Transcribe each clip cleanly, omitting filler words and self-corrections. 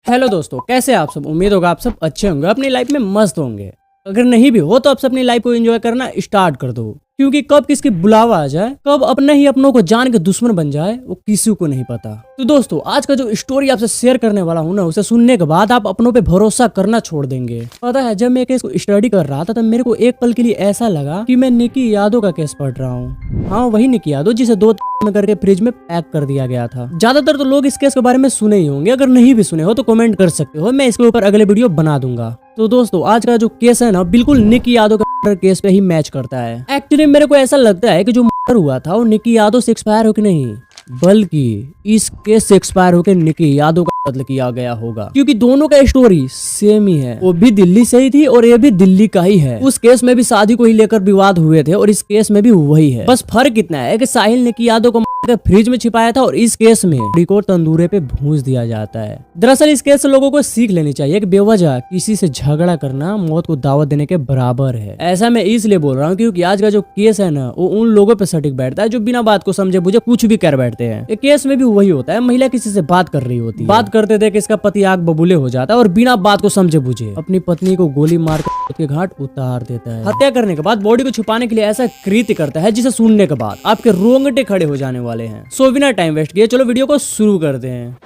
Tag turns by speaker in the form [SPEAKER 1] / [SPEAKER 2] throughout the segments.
[SPEAKER 1] Hello दोस्तों, कैसे आप सब। उम्मीद होगा आप सब अच्छे होंगे, अपनी लाइफ में मस्त होंगे। अगर नहीं भी हो तो आप सब अपनी लाइफ को एंजॉय करना स्टार्ट कर दो, क्योंकि कब किसकी बुलावा आ जाए, कब अपने ही अपनों को जान के दुश्मन बन जाए, वो किसी को नहीं पता। तो दोस्तों, आज का जो स्टोरी आपसे शेयर करने वाला हूँ ना, उसे सुनने के बाद आप अपनों पे भरोसा करना छोड़ देंगे। पता है, जब मैं केस को स्टडी कर रहा था तब मेरे को एक पल के लिए ऐसा लगा कि मैं निकी यादव का केस पढ़ रहा हूँ। हाँ, वही निकी यादव जिसे 2 में करके फ्रिज में पैक कर दिया गया था। ज्यादातर तो लोग इस केस के बारे में सुने ही होंगे, अगर नहीं भी सुने हो तो कमेंट कर सकते हो, मैं इसके ऊपर अगले वीडियो बना दूंगा। तो दोस्तों, आज का जो केस है ना, बिल्कुल निकी यादव का केस पे ही मैच करता है। एक्चुअली मेरे को ऐसा लगता है कि जो मर्डर हुआ था वो निकी यादव से एक्सपायर हो कि नहीं, बल्कि इस केस से एक्सपायर होकर निकी यादव का कत्ल किया गया होगा, क्योंकि दोनों का स्टोरी सेम ही है। वो भी दिल्ली से ही थी और ये भी दिल्ली का ही है। उस केस में भी शादी को ही लेकर विवाद हुए थे और इस केस में भी वही है। बस फर्क इतना है कि साहिल निकी यादव को फ्रिज में छिपाया था और इस केस में बॉडी को तंदूरे पे भूंज दिया जाता है। दरअसल इस केस से लोगों को सीख लेनी चाहिए कि बेवजह किसी से झगड़ा करना मौत को दावत देने के बराबर है। ऐसा मैं इसलिए बोल रहा हूँ क्योंकि आज का जो केस है ना, वो उन लोगों पे सटीक बैठता है जो बिना बात को समझे बुझे कुछ भी कर बैठते हैं। एक केस में भी वही होता है, महिला किसी से बात कर रही होती है, बात करते देख इसका पति आग बबूले हो जाता है और बिना बात को समझे बुझे अपनी पत्नी को गोली मार कर के घाट उतार देता है। हत्या करने के बाद बॉडी को छुपाने के लिए ऐसा कृत्य करता है जिसे सुनने के बाद आपके रोंगटे खड़े हो जाने वाले हैं। सो बिना टाइम वेस्ट किए चलो वीडियो को शुरू करते हैं।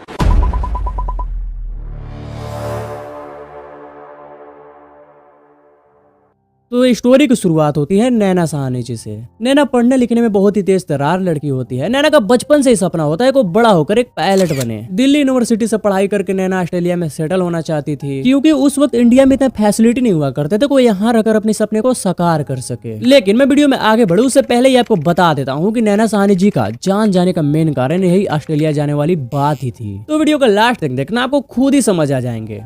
[SPEAKER 1] तो स्टोरी की शुरुआत होती है नैना साहनी जी से। नैना पढ़ने लिखने में बहुत ही तेज तर्रार लड़की होती है। नैना का बचपन से ही सपना होता है कि वो बड़ा होकर एक पायलट बने। दिल्ली यूनिवर्सिटी से पढ़ाई करके नैना ऑस्ट्रेलिया में सेटल होना चाहती थी, क्योंकि उस वक्त इंडिया में इतना फैसिलिटी नहीं हुआ करते थे को यहाँ रहकर अपने सपने को साकार कर सके। लेकिन मैं वीडियो में आगे बढ़ूं उससे पहले ही आपको बता देता हूँ कि नैना साहनी जी का जान जाने का मेन कारण यही ऑस्ट्रेलिया जाने वाली बात ही थी। तो वीडियो का लास्ट तक देखना, आपको खुद ही समझ आ जाएंगे।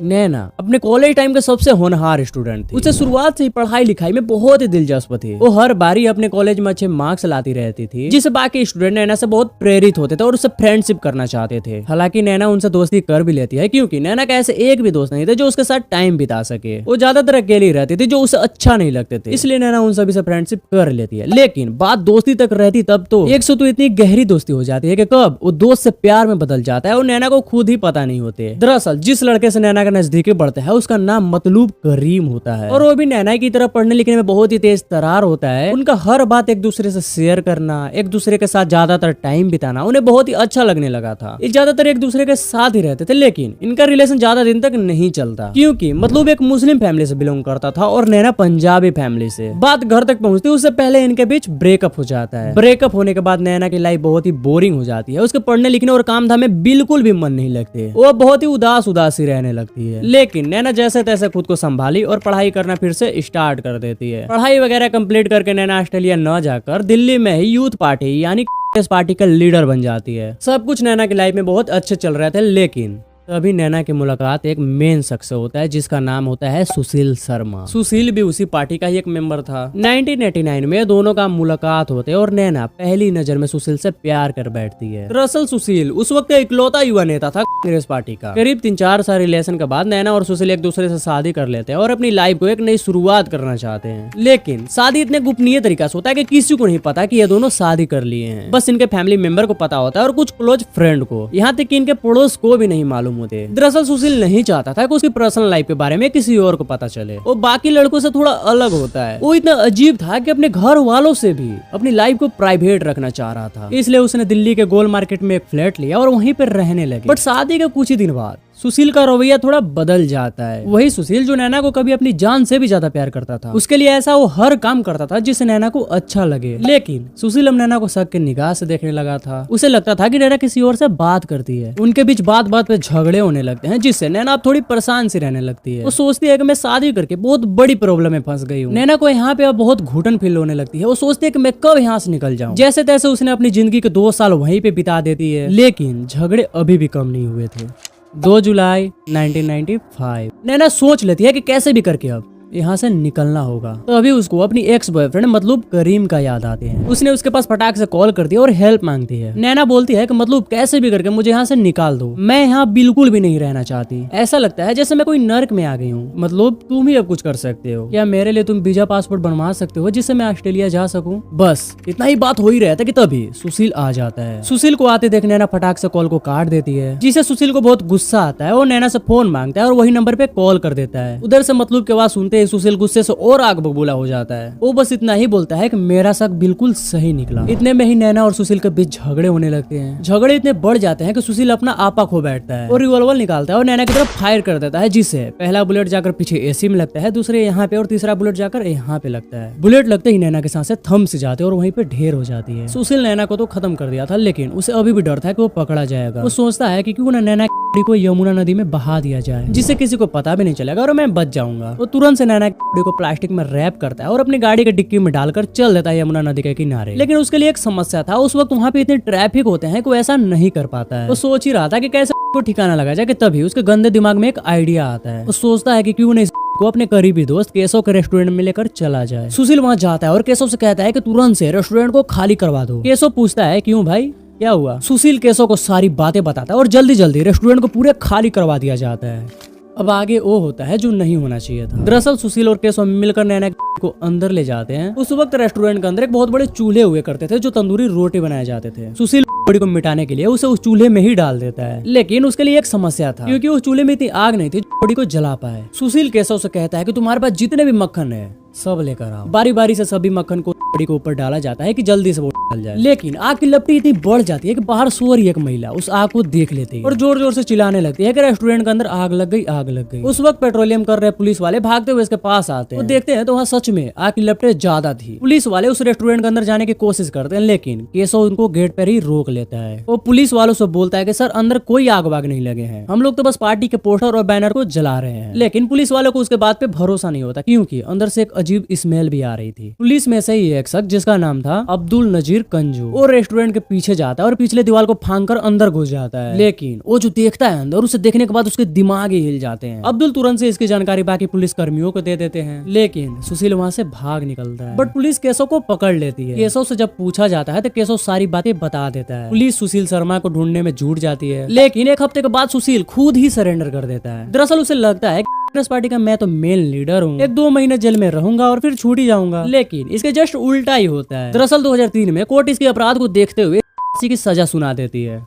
[SPEAKER 1] नैना अपने कॉलेज टाइम के सबसे होनहार स्टूडेंट थी। उसे शुरुआत से ही पढ़ाई लिखाई में बहुत ही दिलचस्प थी। वो हर बारी अपने कॉलेज में अच्छे मार्क्स लाती रहती थी, जिससे बाकी स्टूडेंट नैना से बहुत प्रेरित होते थे और उससे फ्रेंडशिप करना चाहते थे। हालांकि नैना उनसे दोस्ती कर भी लेती है, क्योंकि नैना का ऐसे एक भी दोस्त नहीं थे जो उसके साथ टाइम बिता सके। वो ज्यादातर अकेली रहती थी जो उसे अच्छा नहीं लगते थे, इसलिए नैना उन सभी से फ्रेंडशिप कर लेती है। लेकिन बात दोस्ती तक रहती तब तो एक से तो इतनी गहरी दोस्ती हो जाती है कि कब वो दोस्त से प्यार में बदल जाता है और नैना को खुद ही पता नहीं होते। दरअसल जिस लड़के से नैना का नजदीकी बढ़ता है उसका नाम मतलूब करीम होता है और वो भी नैना की तरह पढ़ने लिखने में बहुत ही तेज तर्रार होता है। उनका हर बात एक दूसरे से शेयर करना, एक दूसरे के साथ ज्यादातर टाइम बिताना उन्हें बहुत ही अच्छा लगने लगा था। ये ज्यादातर एक दूसरे के साथ ही रहते थे, लेकिन इनका रिलेशन ज्यादा दिन तक नहीं चलता, क्योंकि मतलूब एक मुस्लिम फैमिली से बिलोंग करता था और नैना पंजाबी फैमिली से। बात घर तक पहुंचती उससे पहले इनके बीच ब्रेकअप हो जाता है। ब्रेकअप होने के बाद नैना की लाइफ बहुत ही बोरिंग हो जाती है। उसके पढ़ने लिखने और काम धाम में बिल्कुल भी मन नहीं लगते। वो बहुत ही उदास उदासी रहने लगती है। लेकिन नैना जैसे तैसे खुद को संभाली और पढ़ाई करना फिर से स्टार्ट कर देती है। पढ़ाई वगैरह कंप्लीट करके नैना ऑस्ट्रेलिया न जाकर दिल्ली में ही यूथ पार्टी यानी पार्टी का लीडर बन जाती है। सब कुछ नैना की लाइफ में बहुत अच्छे चल रहे थे, लेकिन तभी नैना की मुलाकात एक मेन शख्स से होता है जिसका नाम होता है सुशील शर्मा। सुशील भी उसी पार्टी का ही एक मेंबर था। 1989 में दोनों का मुलाकात होते और नैना पहली नजर में सुशील से प्यार कर बैठती है। दरअसल सुशील उस वक्त इकलौता युवा नेता था कांग्रेस पार्टी का। करीब 3-4 साल रिलेशन के बाद नैना और सुशील एक दूसरे से शादी कर लेते हैं और अपनी लाइफ को एक नई शुरुआत करना चाहते हैं। लेकिन शादी इतने गोपनीय तरीका से होता है कि किसी को नहीं पता कि ये दोनों शादी कर लिए हैं। बस इनके फैमिली मेंबर को पता होता है और कुछ क्लोज फ्रेंड को, यहाँ तक कि इनके पड़ोस को भी नहीं मालूम होते। दरअसल सुशील नहीं चाहता था कि उसकी पर्सनल लाइफ के बारे में किसी और को पता चले। वो बाकी लड़कों से थोड़ा अलग होता है। वो इतना अजीब था कि अपने घर वालों से भी अपनी लाइफ को प्राइवेट रखना चाह रहा था। इसलिए उसने दिल्ली के गोल मार्केट में एक फ्लैट लिया और वहीं पर रहने लगे। बट शादी के कुछ ही दिन बाद सुशील का रवैया थोड़ा बदल जाता है। वही सुशील जो नैना को कभी अपनी जान से भी ज्यादा प्यार करता था, उसके लिए ऐसा वो हर काम करता था जिससे नैना को अच्छा लगे। लेकिन सुशील अब नैना को शक के निगाह से देखने लगा था। उसे लगता था कि नैना किसी और से बात करती है। उनके बीच बात बात पे झगड़े होने लगते हैं, जिससे नैना अब थोड़ी परेशान सी रहने लगती है। वो सोचती है कि मैं शादी करके बहुत बड़ी प्रॉब्लम में फंस गई हूँ। नैना को यहाँ पे अब बहुत घुटन फील होने लगती है। वो सोचती है कि मैं कब यहाँ से निकल जाऊँ। जैसे तैसे उसने अपनी जिंदगी के 2 साल वहीं पे बिता देती है, लेकिन झगड़े अभी भी कम नहीं हुए थे। 2 जुलाई 1995 नैना सोच लेती है कि कैसे भी करके अब यहाँ से निकलना होगा। तो अभी उसको अपनी एक्स बॉयफ्रेंड मतलब करीम का याद आते हैं। उसने उसके पास फटाक से कॉल कर दिया और हेल्प मांगती है। नैना बोलती है कि मतलब कैसे भी करके मुझे यहाँ से निकाल दो, मैं यहाँ बिल्कुल भी नहीं रहना चाहती। ऐसा लगता है जैसे मैं कोई नर्क में आ गई हूँ। मतलब तुम ही अब कुछ कर सकते हो क्या? मेरे लिए तुम वीजा पासपोर्ट बनवा सकते हो जिससे मैं ऑस्ट्रेलिया जा सकूं? बस इतना ही बात हो ही रहा था कि तभी सुशील आ जाता है। सुशील को आते देख नैना फटाक से कॉल को काट देती है, जिसे सुशील को बहुत गुस्सा आता है और नैना से फोन मांगता है और वही नंबर पे कॉल कर देता है। उधर से मतलब की आवाज सुनते ही सुशील गुस्से से और आग बबूला हो जाता है। वो बस इतना ही बोलता है कि मेरा शक बिल्कुल सही निकला। इतने में ही नैना और सुशील के बीच झगड़े होने लगते हैं। झगड़े इतने बढ़ जाते हैं कि सुशील अपना आपा खो बैठता है और रिवॉल्वर निकालता है और नैना की तरफ फायर कर देता है, जिससे पहला बुलेट जाकर पीछे एसी में लगता है, दूसरे यहाँ पे और तीसरा बुलेट जाकर यहाँ पे लगता है। बुलेट लगते ही नैना के सांसें थम से जाते हैं और वहीं पे ढेर हो जाती है। सुशील नैना को तो खत्म कर दिया था, लेकिन उसे अभी भी डर था कि वो पकड़ा जाएगा। वो सोचता है कि क्यों ना नैना को यमुना नदी में बहा दिया जाए, जिससे किसी को पता भी नहीं चलेगा और मैं बच जाऊंगा। वो तुरंत से नैना को प्लास्टिक में रैप करता है और अपनी गाड़ी के डिक्की में डालकर चल देता है यमुना नदी के किनारे। लेकिन उसके लिए एक समस्या था, उस वक्त वहाँ पे इतने ट्रैफिक होते हैं कि वो ऐसा नहीं कर पाता है। वो सोच ही रहा था कि कैसे को ठिकाना लगा जाए कि तभी उसके गंदे दिमाग में एक आइडिया आता है। वो सोचता है कि क्यों नहीं को अपने करीबी दोस्त केशव के रेस्टोरेंट में लेकर चला जाए। सुशील वहाँ जाता है और केशव से कहता है कि तुरंत से रेस्टोरेंट को खाली करवा दो। केशव पूछता है क्यों भाई, क्या हुआ? सुशील केशव को सारी बातें बताता है और जल्दी जल्दी रेस्टोरेंट को पूरे खाली करवा दिया जाता है। अब आगे वो होता है जो नहीं होना चाहिए था। दरअसल सुशील और केशव मिलकर नैना को अंदर ले जाते हैं। उस वक्त रेस्टोरेंट के अंदर एक बहुत बड़े चूल्हे हुए करते थे जो तंदूरी रोटी बनाए जाते थे। सुशील बॉडी को मिटाने के लिए उसे उस चूल्हे में ही डाल देता है, लेकिन उसके लिए एक समस्या था, क्योंकि उस चूल्हे में इतनी आग नहीं थी जो बॉडी को जला पाए। सुशील केशव से कहता है कि तुम्हारे पास जितने भी मक्खन है सब लेकर आओ। बारी बारी से सभी मक्खन को बॉडी के ऊपर डाला जाता है कि जल्दी से वो जल जाए। लेकिन आग की लपटी इतनी बढ़ जाती है कि बाहर सो रही एक महिला उस आग को देख लेती है और जोर जोर से चिल्लाने लगती है कि रेस्टोरेंट के अंदर आग लग गई, आग लग गई। उस वक्त पेट्रोलियम कर रहे पुलिस वाले भागते हुए इसके पास आते हैं। वो देखते हैं तो वहाँ सच में आग की लपटें ज्यादा थी। पुलिस वाले उस रेस्टोरेंट के अंदर जाने की कोशिश करते हैं, लेकिन केशव उनको गेट पर ही रोक लेता है। वो पुलिस वालों से बोलता है कि सर अंदर कोई आग वाग नहीं लगे हैं, हम लोग तो बस पार्टी के पोस्टर और बैनर को जला रहे हैं। लेकिन पुलिस वालों को उसके बात पे भरोसा नहीं होता, क्योंकि अंदर से एक अजीब स्मेल भी आ रही थी। पुलिस में से ही एक शख्स जिसका नाम था अब्दुल नजीर कंजू, वो रेस्टोरेंट के पीछे जाता है और पिछले दीवार को फांग कर अंदर घुस जाता है। लेकिन वो जो देखता है अंदर, उसे देखने के बाद उसके दिमाग ही हिल जाते हैं। अब्दुल तुरंत से इसकी जानकारी बाकी पुलिस कर्मियों को दे देते हैं, लेकिन सुशील वहाँ से भाग निकलता है। बट पुलिस केशव को पकड़ लेती है। केशव से जब पूछा जाता है तो केशव सारी बातें बता देता है। पुलिस सुशील शर्मा को ढूंढने में जुट जाती है, लेकिन एक हफ्ते के बाद सुशील खुद ही सरेंडर कर देता है। दरअसल उसे लगता है कांग्रेस पार्टी का मैं तो मेन लीडर हूँ, 1-2 महीने जेल में रहूंगा और फिर छूट ही जाऊंगा। लेकिन इसके जस्ट उल्टा ही होता है। दरअसल 2003 में कोर्ट इसके अपराध को देखते हुए फांसी की सजा सुना देती है।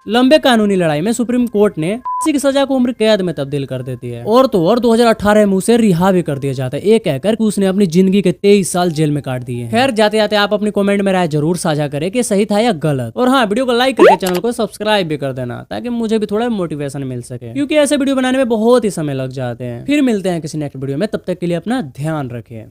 [SPEAKER 1] लंबे कानूनी लड़ाई में सुप्रीम कोर्ट ने फांसी की सजा को उम्र कैद में तब्दील कर देती है और तो और 2018 में उसे रिहा भी कर दिया जाता है, ये कहकर कि उसने अपनी जिंदगी के 23 साल जेल में काट दिए। खैर जाते जाते आप अपनी कमेंट में राय जरूर साझा करें कि सही था या गलत, और हाँ वीडियो को लाइक करके चैनल को सब्सक्राइब भी कर देना ताकि मुझे भी थोड़ा मोटिवेशन मिल सके, क्योंकि ऐसे वीडियो बनाने में बहुत ही समय लग जाते हैं। फिर मिलते हैं किसी नेक्स्ट वीडियो में, तब तक के लिए अपना ध्यान रखें।